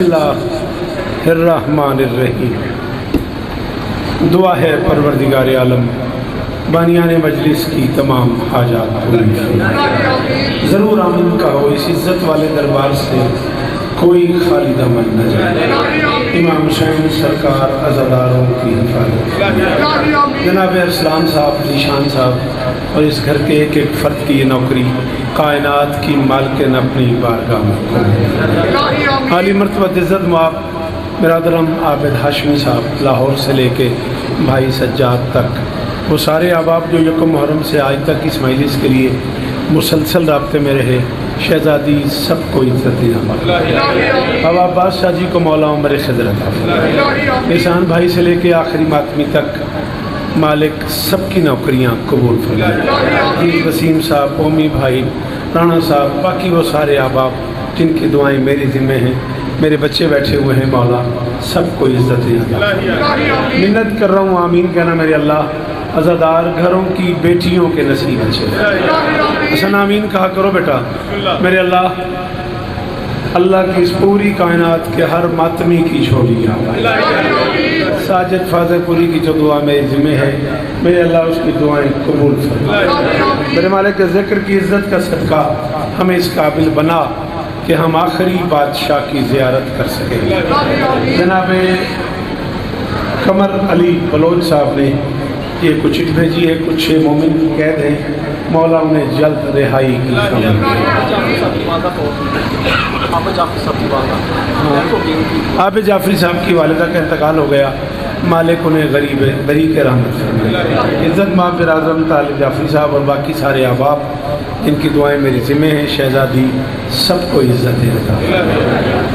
اللہ الرحمن الرحیم۔ دعا ہے پروردگار عالم بانیان مجلس کی تمام حاجات پوری فرمائے۔ ضرور آمین کہو، اس عزت والے دربار سے کوئی خالی دامن نہ جائے۔ امام حسین سرکار عزاداروں کی حفاظت، جناب اسلام صاحب، ذیشان صاحب اور اس گھر کے ایک ایک فرد کی یہ نوکری کائنات کی مالکن اپنی بارگاہ میں عالی مرتبہ عزت مآب برادرم عابد ہاشمی صاحب، لاہور سے لے کے بھائی سجاد تک، وہ سارے احباب جو یکم محرم سے آج تک اس مجلس کے لیے مسلسل رابطے میں رہے، شہزادی سب کو عزت دینا۔ بابا عباس شاہ جی کو مولا عمر خضر عطا فرمائے۔ احسان بھائی سے لے کے آخری ماتمی تک مالک سب کی نوکریاں قبول فرمائے۔ جی وسیم صاحب، قومی بھائی، رانا صاحب، باقی وہ سارے احباب جن کی دعائیں میری ذمہ ہیں، میرے بچے بیٹھے ہوئے ہیں، مولا سب کو عزت دینا۔ منت کر رہا ہوں، آمین کہنا میرے اللہ، عزادار گھروں کی بیٹیوں کے نصیب اچھے۔ حسن آمین کہا کرو بیٹا۔ میرے اللہ، اللہ کی اس پوری کائنات کے ہر ماتمی کی جھولی ساجد فاضل پوری کی جو دعا میری ذمہ ہے، میرے اللہ اس کی دعائیں قبول فرما۔ میرے مالک کے ذکر کی عزت کا صدقہ ہمیں اس قابل بنا کہ ہم آخری بادشاہ کی زیارت کر سکیں۔ جناب قمر علی بلوچ صاحب نے یہ کچھ چٹ بھیجی ہے، کچھ مومن کی قید ہیں، مولا انہیں جلد رہائی کی عابد جعفری صاحب کی والدہ کا انتقال ہو گیا، مالک انہیں غریب کے رحمت فرمائے۔ عزت مآب برادرم طالب جعفری صاحب اور باقی سارے احباب جن کی دعائیں میری ذمہ ہیں، شہزادی سب کو عزت دے رہا۔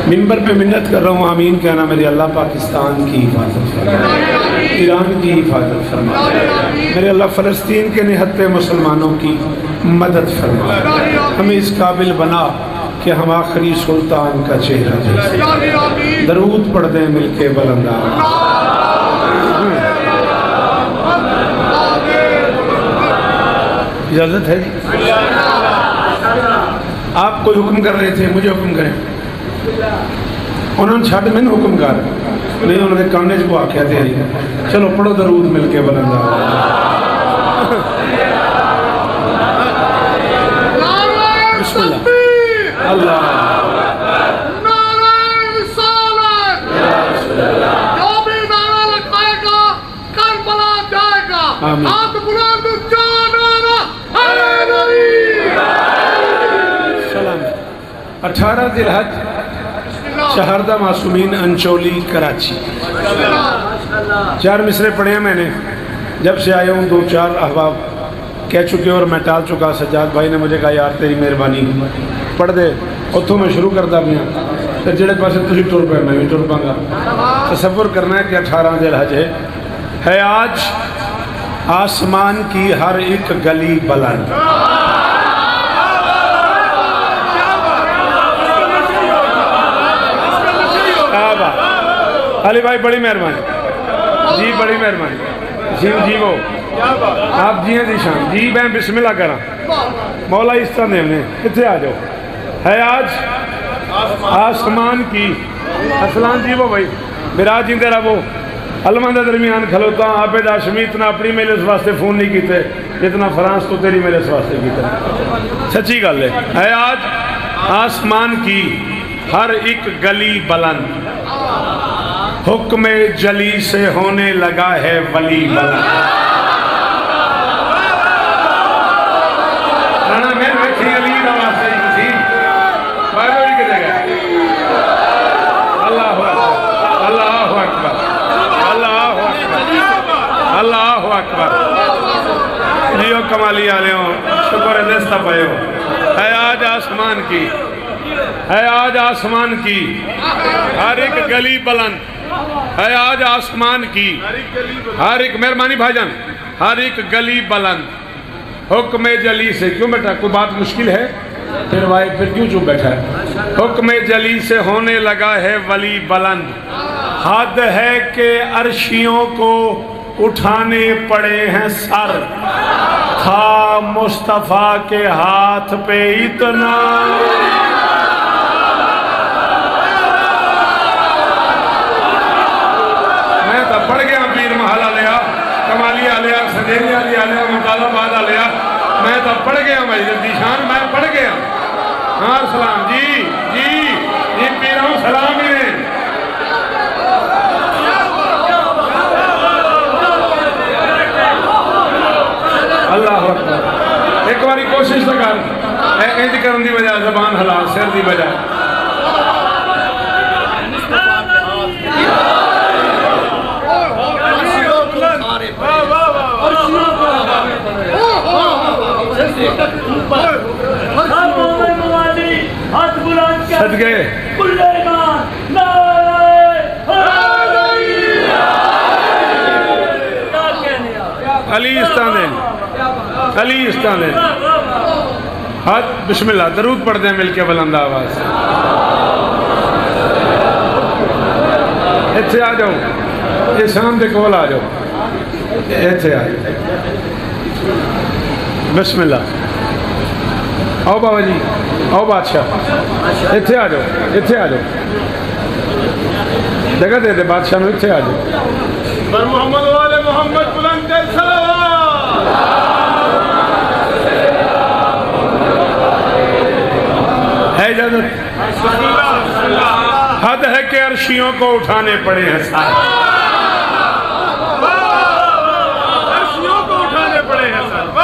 منبر پہ منت کر رہا ہوں، آمین کہنا میرے اللہ، پاکستان کی حفاظت فرمائے، ایران کی حفاظت فرمائے، میرے اللہ فلسطین کے نہتے مسلمانوں کی مدد فرمائے، ہمیں اس قابل بنا کہ ہم آخری سلطان کا چہرہ جیسے درود پڑھ دیں مل کے بلند آواز۔ اجازت ہے جی؟ آپ کوئی حکم کر رہے تھے، مجھے حکم کریں۔ انہوں نے چھاٹ میں حکم کر نہیں، انہوں نے کانج کو آکھیا تھے، چلو پڑھو درود مل کے بلند آواز۔ بسم اللہ، اللہ آمین۔ 18 ذی الحج، شہردہ معصومین، انچولی، کراچی۔ 4 مصرے پڑھے ہیں میں نے، جب سے آیا ہوں 2-4 احباب کہہ چکے اور میں ٹال چکا۔ سجاد بھائی نے مجھے کہا یار تیری مہربانی پڑھ دے، اتوں میں شروع کرتا بھی ہوں، پھر جڑے پاسے تسی ٹر پہ میں بھی ٹر پاں گا۔ تصور کرنا ہے کہ 18 ذی الحج ہے آج آسمان کی ہر ایک گلی بلند۔ علی بھائی بڑی مہربانی جی، بڑی مہربانی جی، جی وہ آپ جی ہیں ذیشان جی، میں بسم اللہ کرا مولا اس طرح نے کتنے آ جاؤ۔ ہے آج آسمان کی اسلام جی وہ بھائی میرا جیندے رہو، علمہ درمیان کھلوتا عابد ہاشمی، اتنا اپنی میلے اس واسطے فون نہیں کیتے جتنا فرانس تو تیری میلے اس واسطے کیتے۔ سچی گل ہے آج آسمان کی ہر ایک گلی بلند، حکم جلی سے ہونے لگا ہے ولی بلند۔ رانا میں بیٹھی علی نواز سے کسی بائیوڑی کے جگہ۔ اللہ اکبر، اللہ اکبر، اللہ اکبر، اللہ اکبر۔ جیو کمالی آلے ہوں، شکر دستہ پہے ہو۔ ہے آج آسمان کی، ہے آج آسمان کی ہر ایک گلی بلند، ہے آج آسمان کی ہر ایک، مہربانی بھائی جان، ہر ایک گلی بلند، حکم جلی سے۔ کیوں بیٹا کوئی بات مشکل ہے؟ پھر بھائی پھر کیوں چپ بیٹھا ہے؟ حکم جلی سے ہونے لگا ہے ولی بلند، حد ہے کہ عرشیوں کو اٹھانے پڑے ہیں سر، تھا مصطفیٰ کے ہاتھ پہ اتنا مجلس دی شان میں پڑھ گیا ہاں سلام جی جی جی پیروں سلام ہی نے اللہ اکبر ایک باری کوشش تو کر انج کرن دی وجہ زبان ہلا سر دی وجہ صدقے علی استاندے علی استاندے ہاتھ بسم اللہ درود پڑھ دیں مل کے بلند آواز سے ایتھے آ جاؤ یہ شام دے کول آ جاؤ ایتھے آ جاؤ بسم اللہ آؤ بابا جی آؤ بادشاہ ایتھے آ جاؤ ایتھے آ جاؤ جگہ دے دے بادشاہ نو ایتھے آ جاؤ بر محمد والے محمد بلند صلوات ہے اجازت حد ہے کہ عرشیوں کو اٹھانے پڑے ہیں سارے عرشیوں کو اٹھانے پڑے ہیں سارے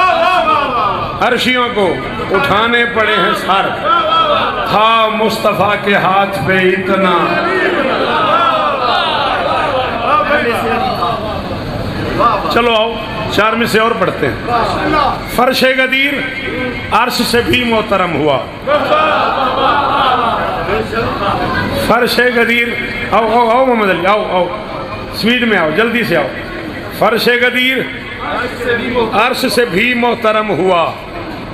عرشیوں کو اٹھانے پڑے ہیں سر تھا مصطفیٰ کے ہاتھ پہ اتنا چلو آؤ چار میں سے اور پڑھتے ہیں فرش غدیر عرش سے بھی محترم ہوا فرش غدیر آؤ آؤ آؤ محمد علی آؤ آؤ سپیڈ میں آؤ جلدی سے آؤ فرش غدیر عرش سے بھی محترم ہوا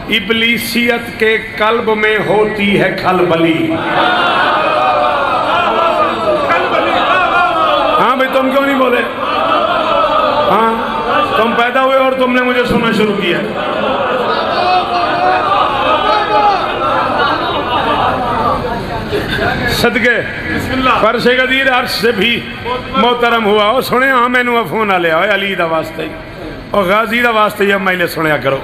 ابلیسیت کے قلب میں ہوتی ہے کھلبلی ہاں بھئی تم کیوں نہیں بولے ہاں تم پیدا ہوئے اور تم نے مجھے سننا شروع کیا صدقے فرش غدیر عرش سے بھی محترم ہوا اور سنے ہاں میں نو فون آ لیا علی دا واسطے اور غازی دا واسطے یہ میں لے سنیا کرو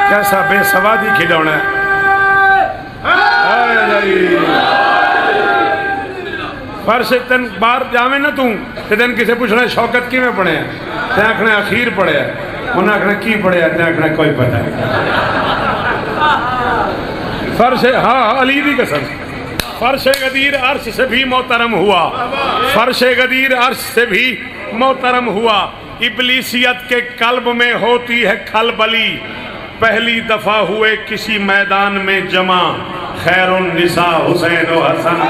کیسا بے سوادی کھڑونا ہے فرش تن بار جاویں نہ توں تن کسے پوچھنا شوکت کی میں پڑھے ہیں تے آکھنا اخیر پڑھے ہیں انہاں آکھنا کی پڑھے ہیں تے آکھنا کوئی پتہ ہے فرش ہاں علی دی قسم فرش غدیر عرش سے بھی محترم ہوا فرش غدیر عرش سے بھی محترم ہوا ابلیسیت کے قلب میں ہوتی ہے کھلبلی پہلی دفعہ ہوئے کسی میدان میں جمع خیر النساء حسین و حسن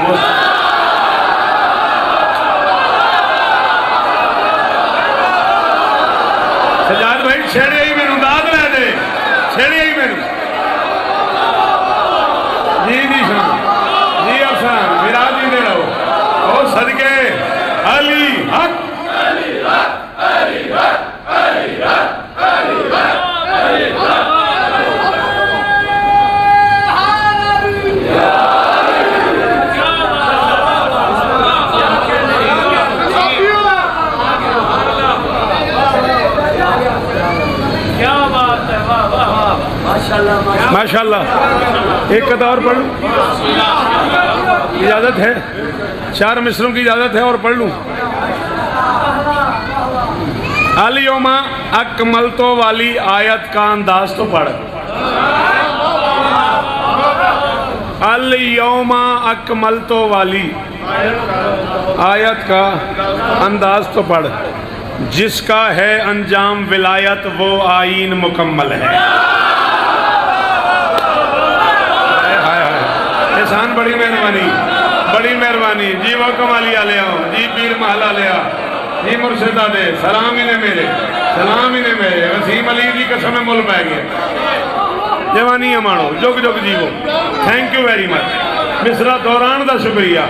سجاد بھائی چھیڑے ہی میں داد لے دے چھیڑے ہی میں جی جی شان جی افسان میرا جی دے رہو او صدقے علی حق علی حق علی حق علی حق علی حق علی حق ماشاءاللہ ایک قطع اور پڑھ لوں اجازت ہے چار مصروں کی اجازت ہے اور پڑھ لوں الیوم اکملتو والی آیت کا انداز تو پڑھ الیوم اکملتو والی آیت کا انداز تو پڑھ جس کا ہے انجام ولایت وہ آئین مکمل ہے احسان بڑی مہربانی جی وہ کمالی آلیا جی پیر محلہ لیا جی مرشدہ دے سلام ہی نے میرے وسیم علی دی قسم مل پہ گیا جوانی امانو جگ جگ جیو تھینک یو ویری مچ مصرہ دوران دا شکریہ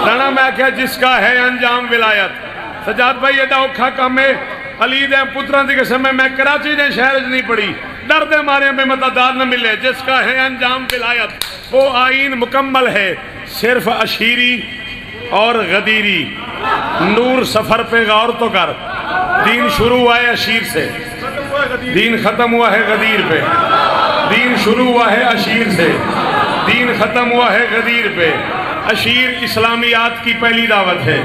رانا میں کہا جس کا ہے انجام ولایت سجاد بھائی یہ دا اوکھا کام ہے علی دے پتران دی قسم میں کراچی دے شہر نہیں پڑی ڈر دے مارے میں مددگار نہ ملے جس کا ہے انجام ولایت وہ آئین مکمل ہے صرف اشیری اور غدیری نور سفر پہ غور تو کر دین شروع ہوا ہے اشیر سے دین ختم ہوا ہے غدیر پہ دین شروع ہوا ہے اشیر سے، دین ختم ہوا ہے غدیر پہ۔ اشیر اسلامیات کی پہلی دعوت ہے،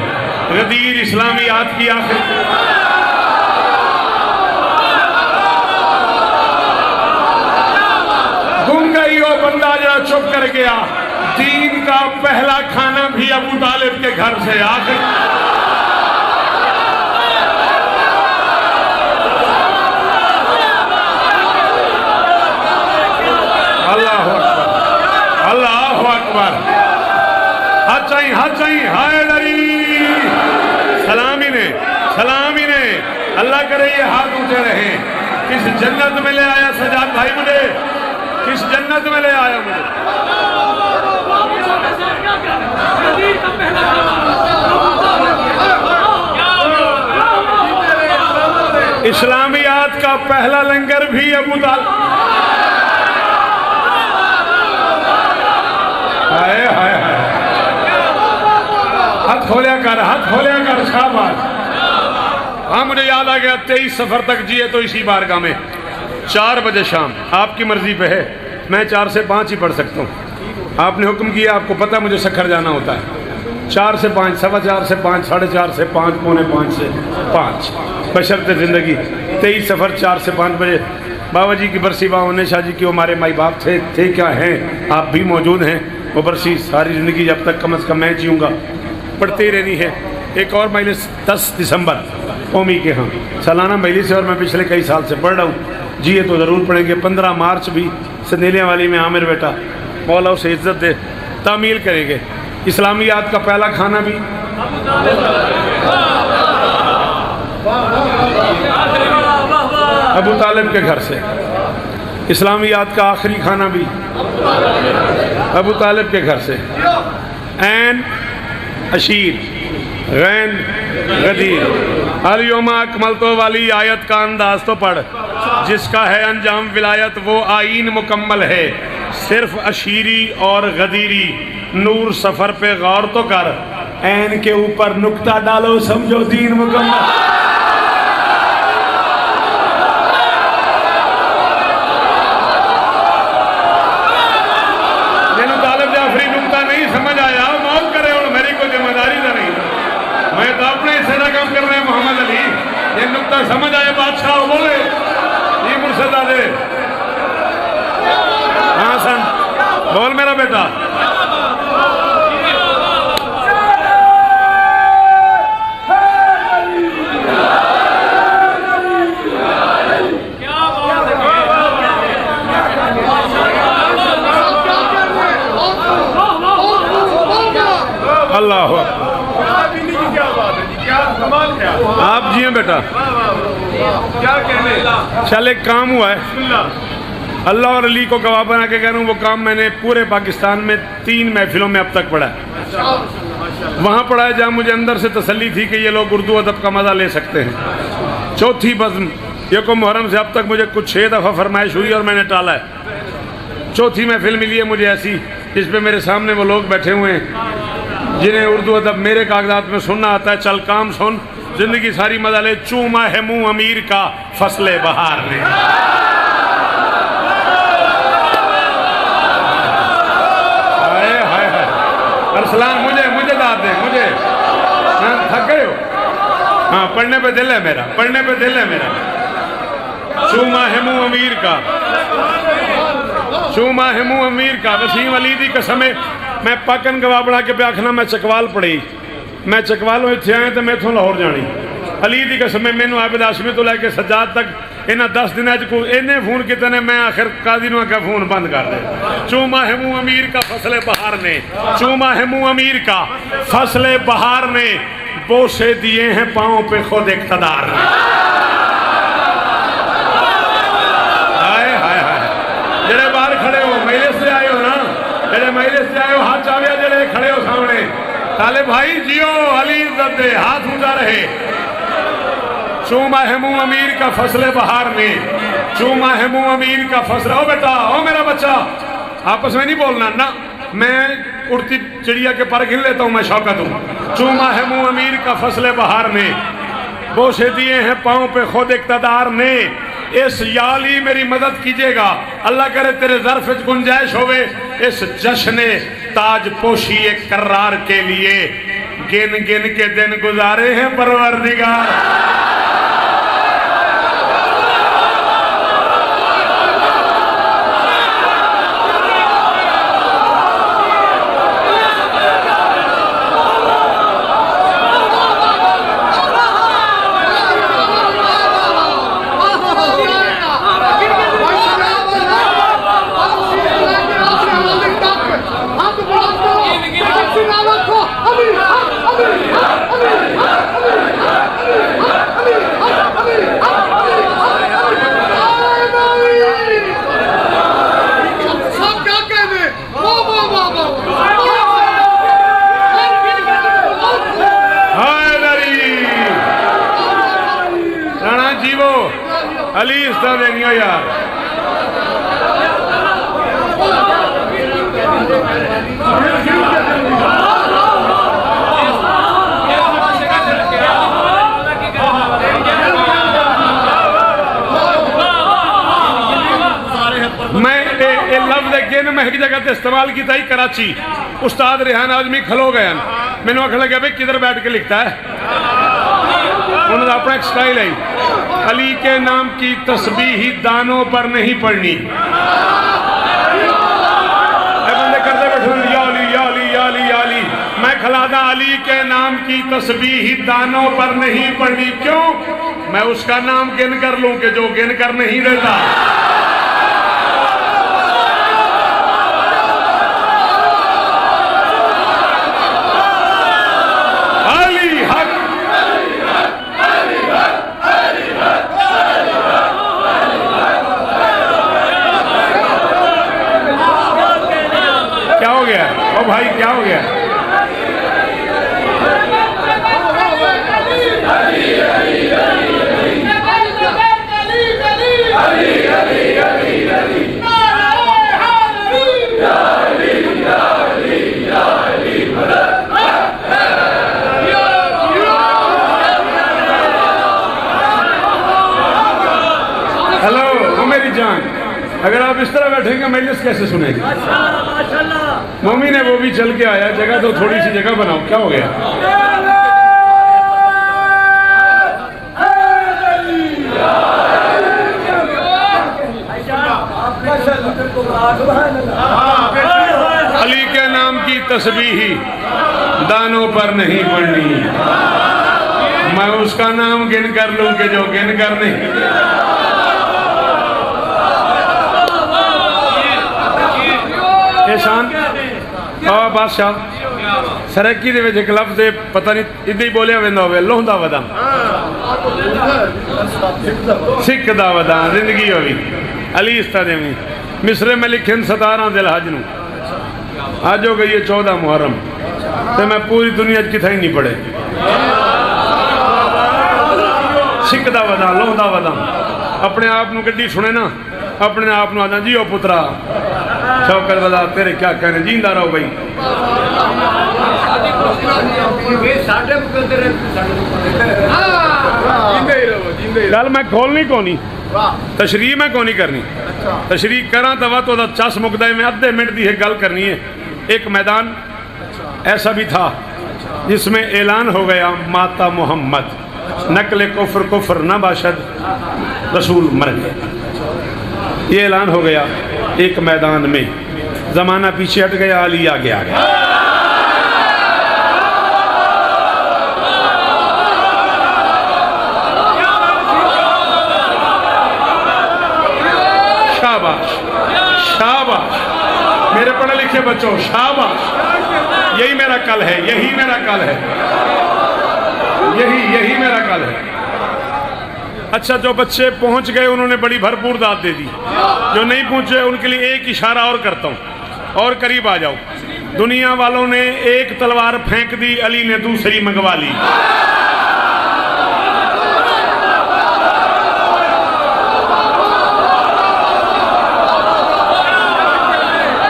غدیر اسلامیات کی آخر۔ گم گئی وہ بندہ جو چپ کر گیا، دین کا پہلا کھانا بھی ابو طالب کے گھر سے آخر۔ اللہ اکبر، اللہ اکبر، ہاتھ چاہیے حیدری، سلامی نے اللہ کرے یہ ہاتھ اونچے رہیں۔ کس جنت میں لے آیا سجاد بھائی مجھے، کس جنت میں لے آیا مجھے۔ اسلامیات کا پہلا لنگر بھی ابو طالب۔ ہاتھ کھولیا کر شاباش۔ ہاں مجھے یاد آ گیا 23 سفر تک جیے تو اسی بارگاہ میں 4 بجے شام، آپ کی مرضی پہ ہے، میں 4 سے 5 ہی پڑھ سکتا ہوں۔ آپ نے حکم کیا، آپ کو پتہ مجھے سکھر جانا ہوتا ہے، 4 سے 5، 4:15 سے 5، 4:30 سے 5، 4:45 سے 5، بشرط زندگی 23 سفر 4 سے 5 بجے۔ بابا جی کی برسی، بابا نے شاہ جی کی، ہمارے مائی باپ تھے کیا ہیں، آپ بھی موجود ہیں۔ وہ برسی ساری زندگی جب تک کم از کم میں جیوں گا پڑھتے ہی رہنی ہے۔ ایک اور مجلس 10 دسمبر قومی کے ہاں سالانہ مجلس ہے، اور میں پچھلے کئی سال سے پڑھ رہا ہوں، جیے تو ضرور پڑھیں گے۔ 15 مارچ بھی سندیلیاں والی میں عامر بیٹا مولا اسے عزت دے تعمیل کریں گے۔ اسلامیات کا پہلا کھانا بھی ابو طالب کے گھر سے، اسلامیات کا آخری کھانا بھی ابو طالب کے گھر سے۔ عین اشیر، غین غدیر، الیوم اکملت والی آیت کا انداز تو پڑھ، جس کا ہے انجام ولایت وہ آئین مکمل ہے، صرف اشیری اور غدیری۔ نور سفر پہ غور تو کر، عین کے اوپر نکتہ ڈالو، سمجھو دین مکمل۔ سمجھ آئے بادشاہ بولے یہ مرشد دے، ہاں سن بول میرا بیٹا۔ اللہ آپ جی ہیں بیٹا، چل ایک کام ہوا ہے، اللہ اور علی کو گواہ بنا کے کہہ رہا ہوں، وہ کام میں نے پورے پاکستان میں 3 محفلوں میں اب تک پڑھا ہے۔ وہاں پڑھا ہے جہاں مجھے اندر سے تسلی تھی کہ یہ لوگ اردو ادب کا مزہ لے سکتے ہیں۔ چوتھی بزم یکم محرم سے اب تک مجھے کچھ 6 دفعہ فرمائش ہوئی اور میں نے ٹالا ہے۔ چوتھی محفل ملی ہے مجھے ایسی جس پہ میرے سامنے وہ لوگ بیٹھے ہوئے ہیں جنہیں اردو ادب میرے کاغذات میں سننا آتا ہے۔ چل کام سن، زندگی ساری مزہ لے، چوما ہے منہ امیر کا فصل بہار نے۔ ارسلان مجھے داد دیں، مجھے تھک گئے ہو؟ ہاں پڑھنے پہ دل ہے میرا، پڑھنے پہ دل ہے میرا۔ چوما ہے منہ امیر کا، چوما ہے منہ امیر کا، وسیم علی دی قسم ہے میں پاکن گواہ بڑھا کے پہ آکھنا میں چکوال پڑھی، میں چکوالوں اتھے آئے تو میں تھوں لاہور جانی۔ علی دی قسم میں نو عابد ہاشمی تو لے کے سجاد تک انہاں 10 دن کو انہیں فون کتنے میں آخر قاضی نو کا فون بند کر دے۔ چوما ہے منہ امیر کا فصل بہار نے، چوما ہے منہ امیر کا فصل بہار نے، بوسے دیے ہیں پاؤں پہ خود اقتدار نے۔ جڑے باہر کھڑے ہو مجلس سے آئے ہو نا، جڑے مجلس سے آئے ہو ہاتھ چاویا، جڑے کھڑے ہو سامنے طالب بھائی جیو، علی عزت دے، ہاتھ اونچا رہے۔ چوما ہے منہ امیر کا فصل بہار نے، چوما ہے منہ امیر کا فصل۔ او بیٹا، او میرا بچہ، آپس میں نہیں بولنا نا، میں اڑتی چڑیا کے پر گن لیتا ہوں، میں شوکت ہوں۔ چوما ہے منہ امیر کا فصل بہار نے، بوسے دیے ہیں پاؤں پہ خود اقتدار نے، اس یالی میری مدد کیجئے گا، اللہ کرے تیرے ظرف گنجائش ہوئے اس جشن تاج پوشی کرار کے لیے گن گن کے دن گزارے ہیں پروردگار۔ علی اس طرح دیں گے یار، میں لفظ گن میں ایک جگہ تے استعمال کی تھی کراچی، استاد ریحان آدمی کھلو گیا، میں نے آخر لگا بھائی کدھر بیٹھ کے لکھتا ہے، انہوں نے اپنا ایک سٹائل ہے، علی کے نام کی تسبیح دانوں پر نہیں پڑھنی، اے بندے کرتے بیٹھوں یا علی یا علی یا علی یا علی، میں کھلادا علی کے نام کی تسبیح دانوں پر نہیں پڑھنی، کیوں؟ میں اس کا نام گن کر لوں کہ جو گن کر نہیں دیتا۔ بھائی کیا ہو گیا؟ ہلو وہ میری جان، اگر آپ اس طرح بیٹھیں گے مجلس کیسے سنیں گے؟ مومن ہے وہ بھی چل کے آیا، جگہ تو تھوڑی سی جگہ بناؤ، کیا ہو گیا؟ علی کے نام کی تسبیح دانوں پر نہیں پڑھنی، میں اس کا نام گن کر لوں کہ جو گن کر نہیں۔ شان بادشاہ سرکی دے وچ ایک لفظ پتہ نہیں ادھے ہی بولیا ویندا ہوئے، لوہندا ودا سکھ دا ودا زندگی ہوئی علی استادے میں مصر میں لکھن 17 ذی الحج نو، آج ہو گئی ہے 14 محرم، تے میں پوری دنیا کتھا ہی نہیں پڑھے، سکھ دا ودا لوہندا ودا، اپنے آپ نو گڈی سنے نا، اپنے آپ نو آجا جیو پترا شوکر ودا تیرے کیا کہنے، جیندہ رہو بھائی۔ گل میں کھولنی کونی، تشریح میں کونی کرنی، تشریح کراں تو وقت دا چس مقدے میں ادھے منٹ دی ہے گل کرنی ہے۔ ایک میدان ایسا بھی تھا جس میں اعلان ہو گیا ماتا محمد، نقل کفر کفر نہ باشد، رسول مر گئے، یہ اعلان ہو گیا ایک میدان میں، زمانہ پیچھے ہٹ گیا، علی آگے آ گیا۔ شاباش شاباش میرے پڑھے لکھے بچوں، شاباش، یہی میرا کل ہے، یہی میرا کل ہے، یہی میرا کل ہے۔ اچھا جو بچے پہنچ گئے انہوں نے بڑی بھرپور داد دے دی، جو نہیں پہنچے ان کے لیے ایک اشارہ اور کرتا ہوں، اور قریب آ جاؤ۔ دنیا والوں نے ایک تلوار پھینک دی، علی نے دوسری منگوا لی۔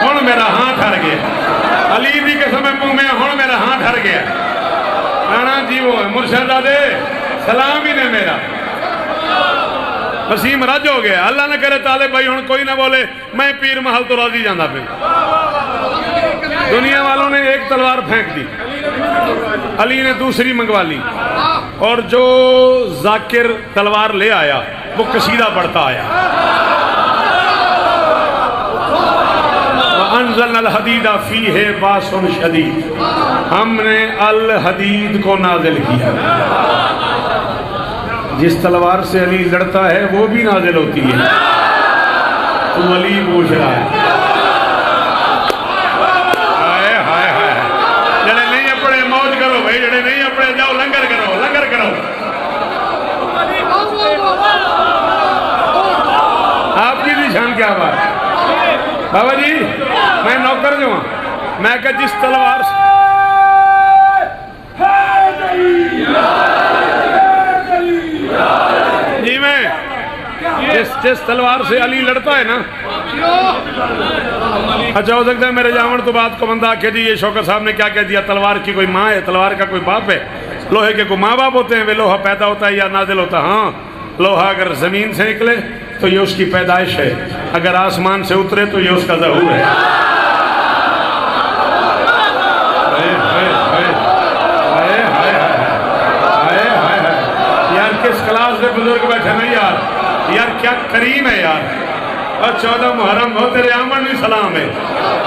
ہن میرا ہاتھ ہر گیا، علی دی قسم میں ہن میرا ہاتھ ہر گیا۔ رانا جی وہ ہے مرشد دے سلام ہی نے میرا وسیم رج ہو گیا. اللہ نہ کرے طالب بھائی ہوں کوئی نہ بولے میں پیر محل تو راضی جانا پہ. دنیا والوں نے ایک تلوار پھینک دی, علی نے دوسری منگوا لی, اور جو ذاکر تلوار لے آیا وہ قصیدہ پڑھتا آیا. وَأَنزَلْنَا الْحَدِيدَ فِيهِ بَأْسٌ شَدِيدٌ, ہم نے الحدید کو نازل کیا. جس تلوار سے علی لڑتا ہے وہ بھی نازل ہوتی ہے. تو علی پوچھ رہا ہے جڑے نہیں اپنے موج کرو بھائی, جڑے نہیں اپنے جاؤ لنگر کرو, لنگر کرو. آپ کی بھی شان کیا بات بابا جی, میں نوکر جو ہوں, میں کہ جس تلوار سے جی میں جس تلوار سے علی لڑتا ہے نا, اچھا ہو سکتا ہے میرے جامن تو بات کو بندہ کہ جی یہ شوکر صاحب نے کیا کہہ دیا, تلوار کی کوئی ماں ہے, تلوار کا کوئی باپ ہے. لوہے کے کوئی ماں باپ ہوتے ہیں, وہ لوہا پیدا ہوتا ہے یا نازل ہوتا ہے. ہاں, لوہا اگر زمین سے نکلے تو یہ اس کی پیدائش ہے, اگر آسمان سے اترے تو یہ اس کا ظہور ہے. یار کس کلاس سے بزرگ بیٹھے نا یار, یار کیا کریم ہے یار. اور 14 محرم ہو تیرے آمن بھی سلام ہے.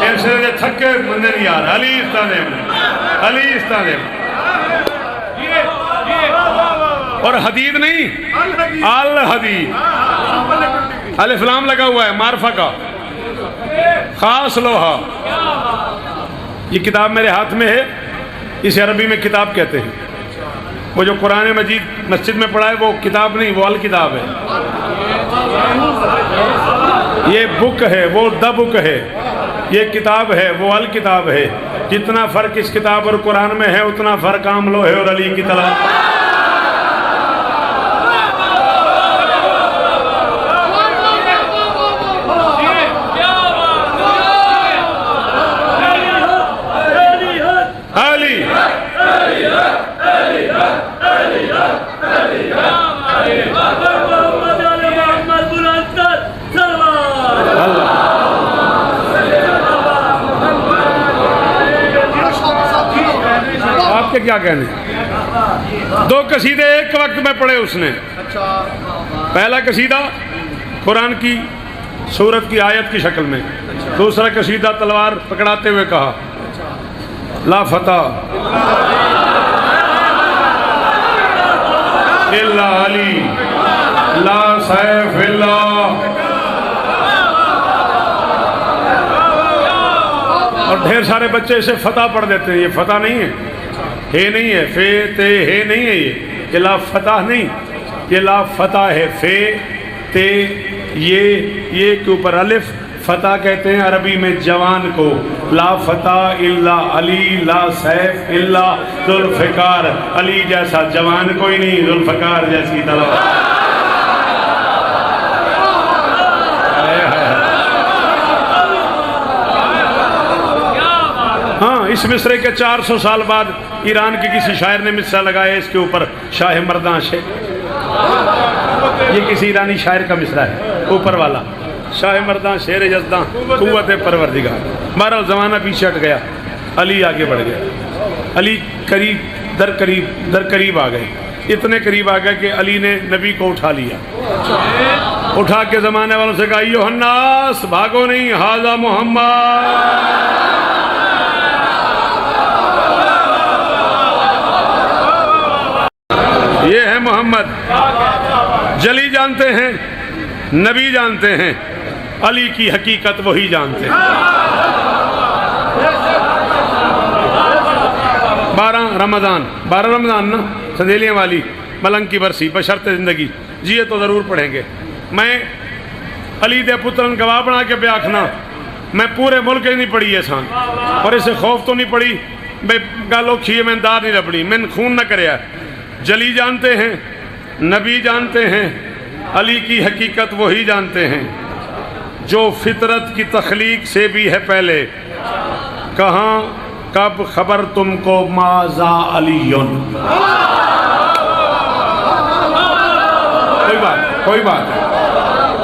ایسے تھکے بندے نہیں یار. علی استادم, علی استادم. اور حدید نہیں, الحدید, الف لام لگا ہوا ہے معرفہ کا, خاص لوہا. یہ کتاب میرے ہاتھ میں ہے, اسے عربی میں کتاب کہتے ہیں. وہ جو قرآن مجید مسجد میں پڑھا ہے وہ کتاب نہیں, وہ الکتاب ہے. یہ بک ہے, وہ دا بک ہے. یہ کتاب ہے, وہ الکتاب ہے. جتنا فرق اس کتاب اور قرآن میں ہے اتنا فرق عام لوہے اور علی کی تلوار. آپ کے کیا کہنے, دو قصیدے ایک وقت میں پڑھے اس نے. پہلا قصیدہ قرآن کی سورت کی آیت کی شکل میں, دوسرا قصیدہ تلوار پکڑاتے ہوئے کہا لا فتح الا علی لا سیف الا. اور ڈھیر سارے بچے اسے فتح پڑھ دیتے ہیں. یہ فتح نہیں ہے, ہے نہیں ہے, فے تے ہے نہیں ہے. یہ لا فتح نہیں, یہ لا فتح ہے. فے تے یہ کے اوپر الف, فتح کہتے ہیں عربی میں جوان کو. لا فتح الا علی لا سیف الا ذوالفقار. علی جیسا جوان کوئی نہیں, ذوالفقار جیسی تلوار. ہاں, اس مصرے کے 400 سال بعد ایران کے کسی شاعر نے مصرع لگایا اس کے اوپر شاہ مردان شے. یہ کسی ایرانی شاعر کا مصرع ہے, اوپر والا شاہ مردان شیر یزداں قوت پروردگار. بہرحال زمانہ پیچھے ہٹ گیا, علی آگے بڑھ گیا. علی قریب در قریب آ گئے, اتنے قریب آ گئے کہ علی نے نبی کو اٹھا لیا. اٹھا کے زمانے والوں سے کہا ایھا الناس, بھاگو نہیں, ھذا محمد. یہ ہے محمد. جلی جانتے ہیں, نبی جانتے ہیں, علی کی حقیقت وہی جانتے ہیں. 12 رمضان نا, سندیلیاں والی ملنگ کی برسی بشرط زندگی جیے تو ضرور پڑھیں گے. میں علی دے پترن گواہ بنا کے پہ آکھنا, میں پورے ملک نہیں پڑھی ہے سان, اور اسے خوف تو نہیں پڑھی بے گالو کھیے میں دار نہیں رپڑی, میں خون نہ کریا. جلی جانتے ہیں, نبی جانتے ہیں, علی کی حقیقت وہی جانتے ہیں جو فطرت کی تخلیق سے بھی ہے پہلے. کہاں کب خبر تم کو ماذا علیون. کوئی بات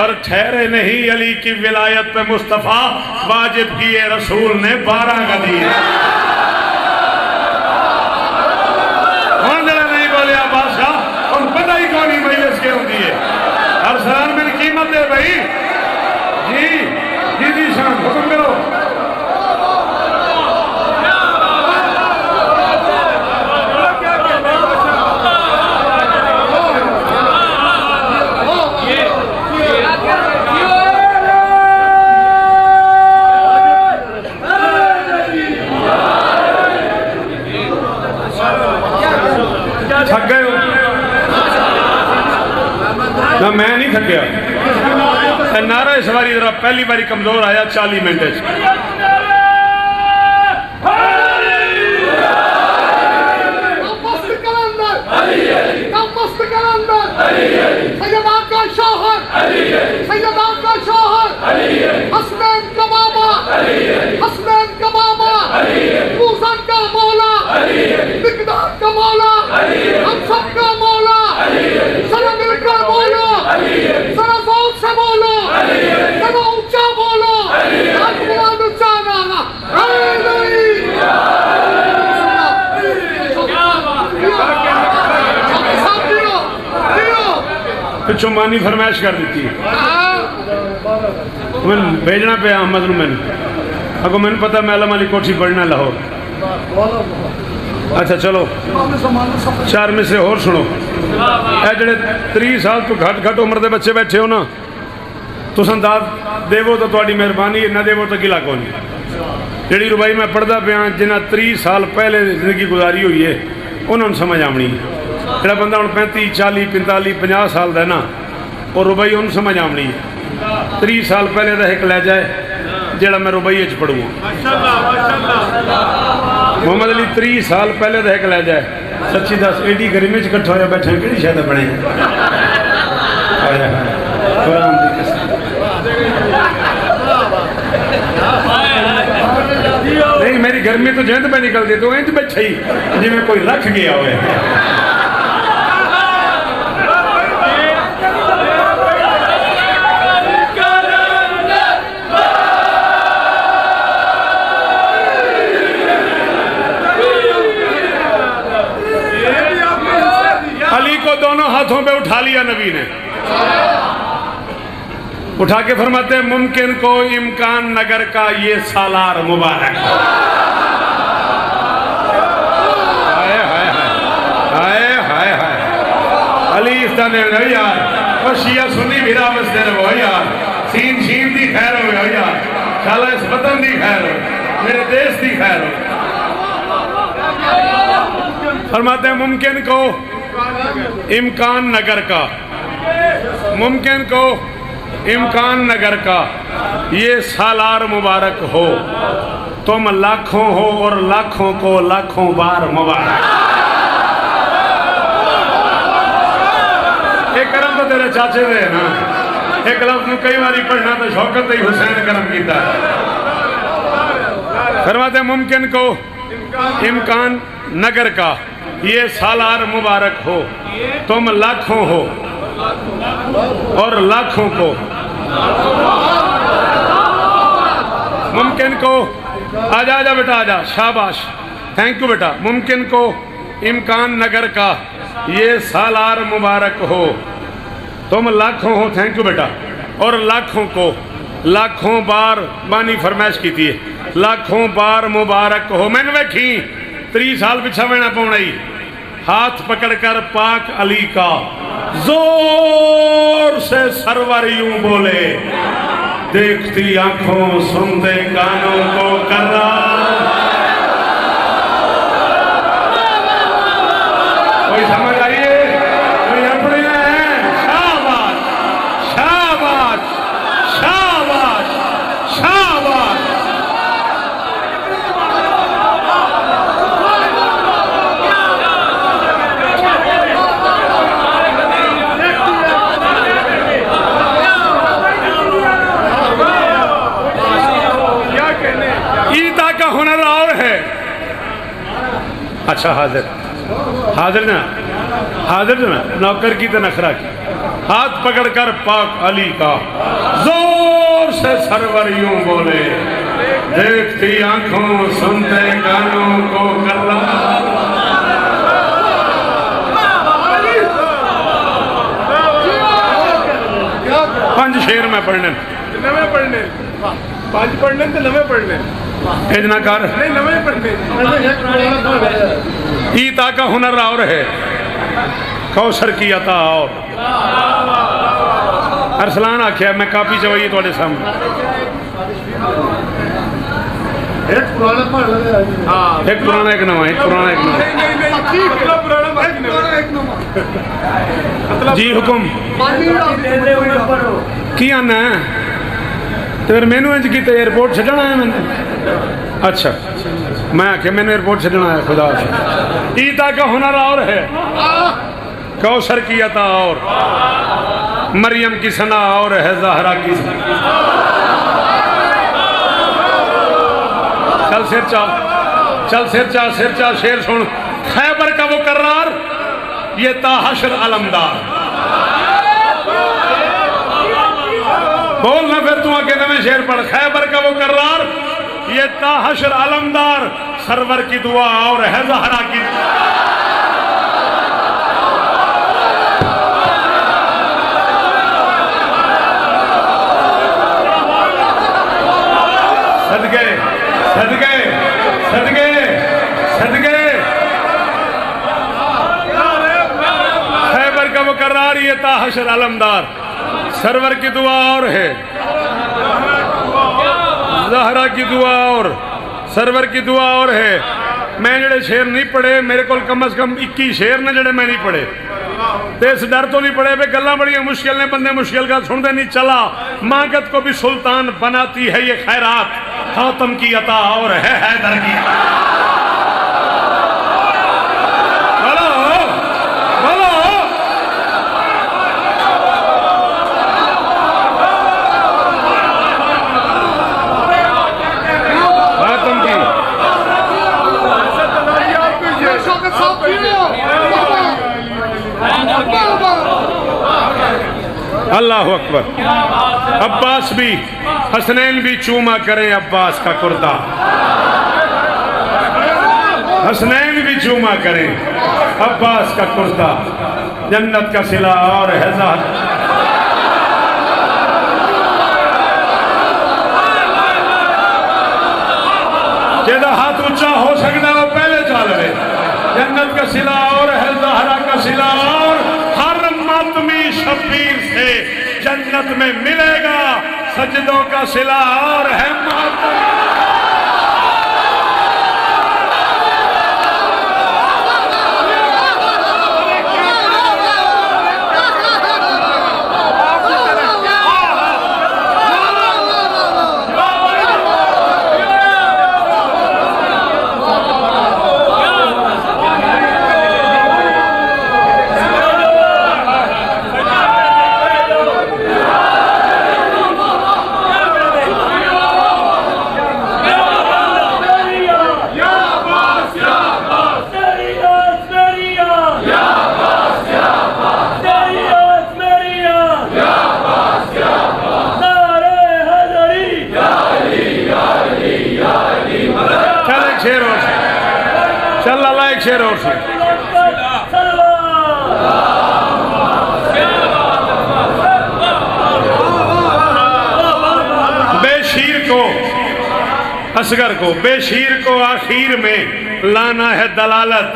اور ٹھہرے نہیں علی کی ولایت پہ مصطفیٰ، واجب کیے رسول نے 12 غدیر۔ ان پتہ ہی کونی مجلس کے ہوتی ہے ارسلان میں قیمت دے بھائی جی شان حکم کرو۔ تھک گئے ہو؟ نہ میں نہیں تھکیا، نعرہ اس باری ذرا پہلی باری کمزور آیا 40 منٹ پچھو مانی فرمائش کر دیتی ہے میں بھیجنا پہ احمد نو میں اگو میں نے پتا میں علم علی کوٹھی پڑھنا لاہور۔ اچھا چلو 4 میں سے اور سنو، اے جڑے 30 سال تو گھٹ عمر دے بچے بیٹھے ہو نا، تو سنداد دیو تو تواڈی مہربانی ہے، نہ دیو تو گلا کونی۔ جڑی ربائی میں پڑھدا پیا جنہ 30 سال پہلے زندگی گزاری ہوئی ہے انہوں نے سمجھ آمنی ہے۔ جڑا بندہ ہوں 35 40 45 50 سال دا ہے نا وہ ربائی انہوں سمجھ آمنی ہے۔ 30 سال پہلے دا ایک لے جائے جڑا میں ربائی اچ پڑھوں محمد علی 30 سال پہلے دا ایک لے جائے سچی دس ایڈی گرمی چ کٹھا ہویا بیٹھے ہیں کہڑی شاید بنے قرآن دی قسم نہیں میری گرمی تو جند پہ نکل دی تو انج بچھا ہی جی میں کوئی رکھ گیا ہوئے۔ علی کو دونوں ہاتھوں پہ اٹھا لیا نبی نے، اٹھا کے فرماتے ہیں ممکن کو امکان نگر کا یہ سالار مبارک۔ ہائے ہائے ہائے ہائے ہائے علی استانے ہوئے یار وہ شیعہ سنی بھیرا بستے رہے یار، سین شین دی خیر ہوئے یار، شالا اس وطن دی خیر ہو، میرے دیش دی خیر ہو۔ فرماتے ہیں ممکن کو امکان نگر کا، ممکن کو امکان نگر کا یہ سالار مبارک ہو، تم لاکھوں ہو اور لاکھوں کو لاکھوں بار مبارک۔ ایک کرم تو تیرے چاچے دے نا، ایک لفظ میں کئی باری پڑھنا تو شوکت ہی حسین کرم کیتا ہے۔ فرماتے ہیں ممکن کو امکان نگر کا یہ سالار مبارک ہو، تم لاکھوں ہو اور لاکھوں کو ممکن کو آجا بیٹا آجا شاباش تھینک یو بیٹا، ممکن کو امکان نگر کا یہ سالار مبارک ہو، تم لاکھوں ہو تھینک یو بیٹا، اور لاکھوں کو لاکھوں بار بانی فرمائش کی تھی لاکھوں بار مبارک ہو۔ میں نے ویکھی 30 سال پچھا میں پاؤنائی ہاتھ پکڑ کر پاک علی کا زور سے سرور یوں بولے، دیکھتی آنکھوں سنتے کانوں کو کر رہا۔ کوئی سمجھ آئیے کوئی اپنے ہیں؟ شاباش شاباش شاباش شاباش۔ ہنر اور ہے اچھا حاضر حاضر نا نوکر کی تو نخرہ کی ہاتھ پکڑ کر پاک علی کا زور سے سرور یوں بولے، دیکھتی آنکھوں سنتے کانوں کو کر رہا۔ پانچ شیر میں پڑھنے نوے پڑھنے پانچ پڑھنے تو نوے پڑھنے اتنا کر نہیں نوے پڑھنے ایتا کا ہنر اور ہے، کوثر کی عطا اور ارسلان آکھیا میں کافی چوئی توڑے سامنے ایک پرانا ایک نواں، ایک پرانا ایک نواں۔ جی حکم کی آنا ہے تو پھر میں نے انج کی ایئرپورٹ چھڑنا ہے میں نے اچھا میں کہ میں نے ایئرپورٹ چھڑنا ہے خدا سے۔ ایتا کا ہنر اور ہے، کوثر کی عطا اور، مریم کی ثنا اور ہے، زہرا کی چل سر چال، چل سر چال، سر چال شیر سن۔ خیبر کا وہ قرار یہ تا حشر علمدار، بولنا پھر تو آگے نویں شیر پڑھ۔ خیبر کا وہ قرار یہ تا حشر علمدار، سرور کی دعا اور ہے زہرا کی۔ صدقے صدقے صدقے صدقے خیبر کا مقرر یہ تا حشر علمدار، سرور کی دعا اور ہے، زہرا کی دعا اور، سرور کی دعا اور ہے۔ میں جڑے شیر نہیں پڑھے، میرے کو کم از کم 21 شیر نے جڑے میں نہیں پڑھے، تے اس ڈر تو نہیں پڑھے بے گلاں بڑی مشکل نے، بندے مشکل کا سن دے نہیں چلا۔ مانگت کو بھی سلطان بناتی ہے یہ خیرات، حاتم کی عطا اور ہے حیدر کی۔ بولو بولو حاتم کی۔ اللہ اکبر۔ عباس بھی حسنین بھی چوما کریں عباس کا کرتا، حسنین بھی چوما کریں عباس کا کرتا، جنت کا صلہ اور ہے زہر۔ جیدہ ہاتھ اونچا ہو سکتا وہ پہلے چالوے، جنت کا صلہ اور ہے زہرا کا صلہ اور، ہر ماتمی شبیر سے جنت میں ملے گا، سجدوں کا صلہ اور ہے ماتمی۔ چل اللہ ایک شیر اور سے۔ بے شیر کو اصغر کو، بے شیر کو آخیر میں لانا ہے دلالت،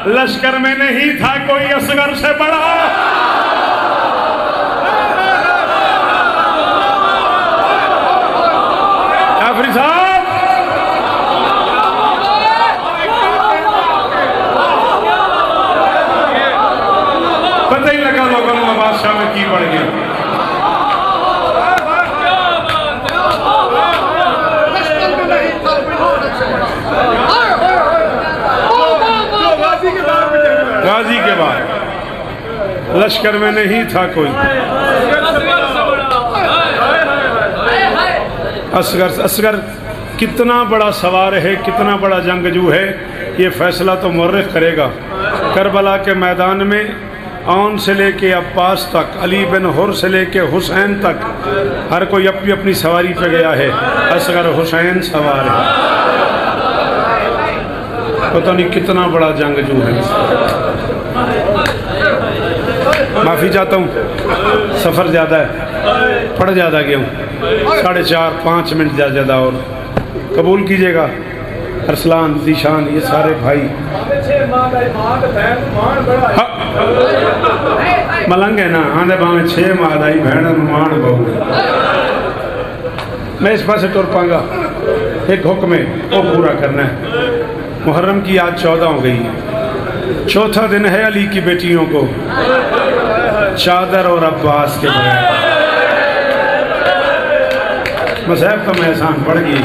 لشکر میں نہیں تھا کوئی اصغر سے بڑا۔ کافری صاحب پتہ ہی لگا لوگوں میں بادشاہ میں کی پڑ گیا۔ غازی کے بعد لشکر میں نہیں تھا کوئی اصغر کتنا بڑا سوار ہے، کتنا بڑا جنگجو ہے، یہ فیصلہ تو مورخ کرے گا۔ کربلا کے میدان میں اون سے لے کے عباس تک، علی بن حر سے لے کے حسین تک، ہر کوئی اپنی اپنی سواری پہ گیا ہے، اصغر حسین سوار ہے۔ پتہ نہیں کتنا بڑا جنگجو ہے۔ معافی چاہتا ہوں، سفر زیادہ ہے، پڑھ زیادہ گیا ہوں، 4.5-5 منٹ زیادہ اور قبول کیجئے گا۔ ارسلان، ذیشان، یہ سارے بھائی ملنگ ہے نا، آندھے باہیں 6 ماہ دائی بہن نمان بہو۔ میں اس پاس سے ٹور پاؤں گا، ایک حکم ہے وہ پورا کرنا ہے۔ محرم کی آج 14 ہو گئی، چوتھا دن ہے علی کی بیٹیوں کو چادر اور عباس کے بغیر۔ مذہب کا میں احسان بڑھ گئی،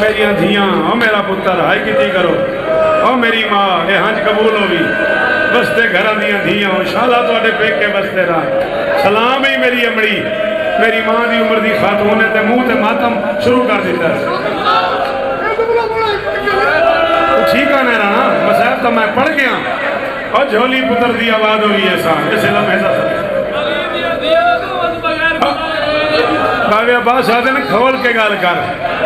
میری دھیاں، او میرا پتر ہائی کیتی کرو، او میری ماں اے ہنج قبول ہوگی، بستے گھران دیاں دھیاں شالا تو اڈے پیک کے بستے رہا۔ سلام ہی میری امڑی، میری ماں دی عمر دی خاتون تے منہ تے ماتم شروع کر دیتا ہے۔ ٹھیک ہے نا، مسائب تو میں پڑھ گیا اور جھولی پتر دی آواز ہوئی ہے سان اس لمحے سے باوی عباس آدھے نے کھول کے گال کر،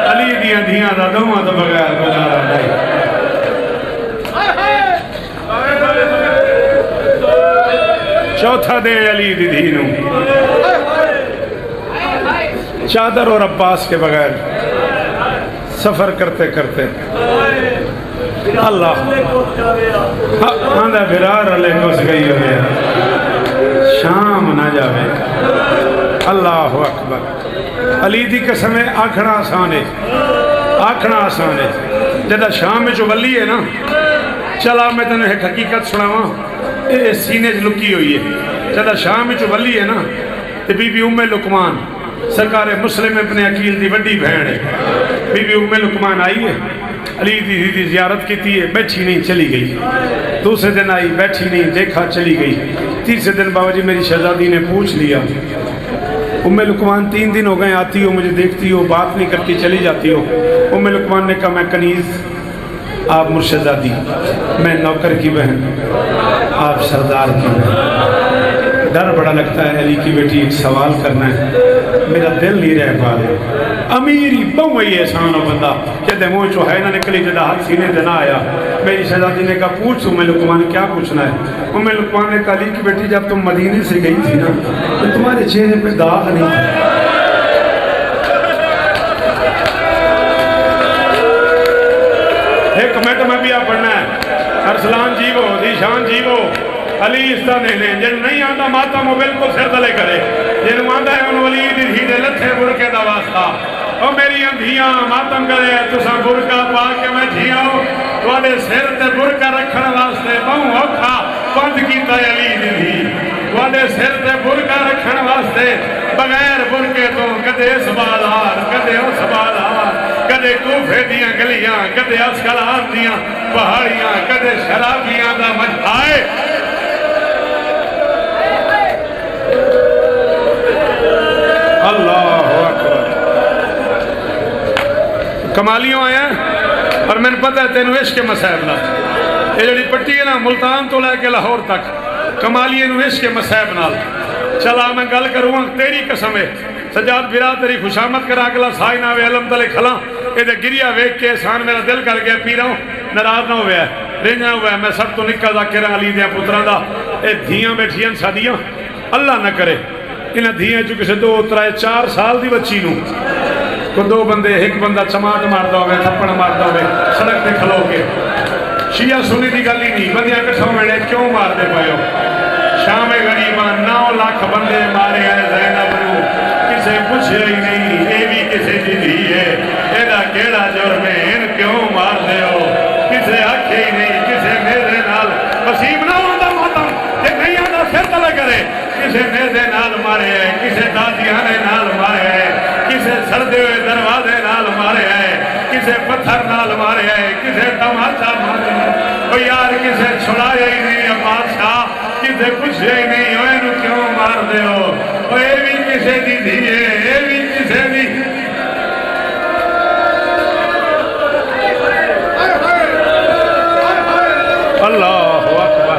علی دیاں دیاں دا دوہاں تو بغیر گزارا نہیں۔ چوتھا دے علی دی دینوں چادر اور عباس کے بغیر سفر کرتے کرتے اللہ آندھا بھرار علیہ کس گئی ہوئے شام نہ جاوے۔ اللہ اکبر، علی دی قسم ہے آکھنا آسان ہے، آکھنا آسان ہے۔ جدہ شام میں جو ولی ہے نا، چلا میں تنہیں ایک حقیقت سناواں، اے سینے لکی ہوئی ہے۔ جدہ شام میں جو ولی ہے نا، تے بی بی ام لقمان سرکار مسلم ابن عقیل دی وڈی بہن ہے، بی بی ام لقمان آئی ہے، علی دی زیارت کی تھی ہے، بیٹھی نہیں چلی گئی۔ دوسرے دن آئی، بیٹھی نہیں، دیکھا چلی گئی۔ تیسرے دن بابا جی میری شہزادی نے پوچھ لیا، ام لقمان 3 دن ہو گئے آتی ہو، مجھے دیکھتی ہو، بات نہیں کرتی، چلی جاتی ہو۔ ام لقمان نے کہا میں کنیز، آپ مرشدادی، میں نوکر کی بہن، آپ سردار کی بہن۔ ڈر بڑا لگتا ہے علی کی بیٹی ایک سوال کرنا ہے، میرا دل نہیں رہ پا رہا۔ امیری بہوئی احسان ہو بندہ کہتے ہیں منہ چو ہے نہ نکلی، جدہ ہاتھ سینے دے نہ آیا۔ میری شہزادی نے کہا پوچھ ام لقمان کیا پوچھنا ہے؟ ام لقمان نے کہا علی کی بیٹی جب تم مدینے سے گئی تھی نا تو تمہارے چہرے پہ داغ نہیں تھا۔ ایک کمنٹ میں بھی آپ پڑھنا ہے، ارسلان جیو، ذیشان جیو، علی اس طرح نے جن نہیں آتا ماتم وہ بالکل سر دلے کرے، جن ماندہ ہے ان ولی دی دھیدے لتھے برکے دا واسطہ۔ اور میری اندھیاں ماتم کرے تسا برکہ پا کے میں جھیاں توڑے سر تے برکہ رکھن واسطے بہوں اوکھا بند کیتا علی دی دھی، توڑے سر تے برکہ رکھن واسطے بغیر برکے تو کدے اس بالار کدے اس بالار، کدے کوفے دیاں گلیاں کدے اسکلان دیاں پہاڑیاں کدے شرابیاں دا مجھائے۔ اللہ اکبر، کمالیوں آیا اور میں نے پتہ ہے تینو عشق کے مسائب نال، یہ جڑی پٹی ہے نا ملتان تو لے کے لاہور تک، کمالیے نو عشق کے مسائب نال۔ چلا میں گل کروں تیری قسم ہے، سجاد بھرا تیری خوشامت کرا اگلا سائی نہ ہوئے علم تلے کھلا، یہ دے گریا ویک کے احسان میرا دل کر گیا پی رہا ہوں، ناراض نہ ہوئے رنج نہ ہوئے، میں سب تو نکا ذاکر علی دیا پتران دا، اے دھیاں بیٹھیاں سادیاں اللہ نہ کرے انہیں دھیاں چکے سے 2-4 سال دی بچی نو کو 2 بندے ایک بندہ چماٹ ماردا ہوئے تھپڑ ماردا ہوئے سڑک پہ کھلو کے شیعہ سنی دی گلی نہیں بندیاں کٹھوں میں کیوں مار دے پائے ہو؟ شام غریباں 9 لاکھ بندے مارے ہیں زینب نو، کسے پوچھے ہی نہیں اے بھی کسے دی دھی ہے، ایڈا کیڑا جرم ہے ان کیوں مار دے ہو؟ کسے آکھے ہی نہیں کسے میرے نال نصیب نہ ہوتا ماتم کہ نہیں آتا پھر تلے کرے، کسے میرے نال مارے ہے، کسے دادیانے نال مارے ہے، کسے سردے ہوئے دروازے نال مارے ہے، کسے پتھر نال مارے ہے، کسے تماچا مارے ہے، او یار کسے چھڑایا ہی نہیں عباس شاہ، کسے پوچھے ہی نہیں ہوئے نو کیوں مار دے ہو؟ او اے بھی کسے دی دیئے، اے بھی کسے دی اللہ اکبر۔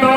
2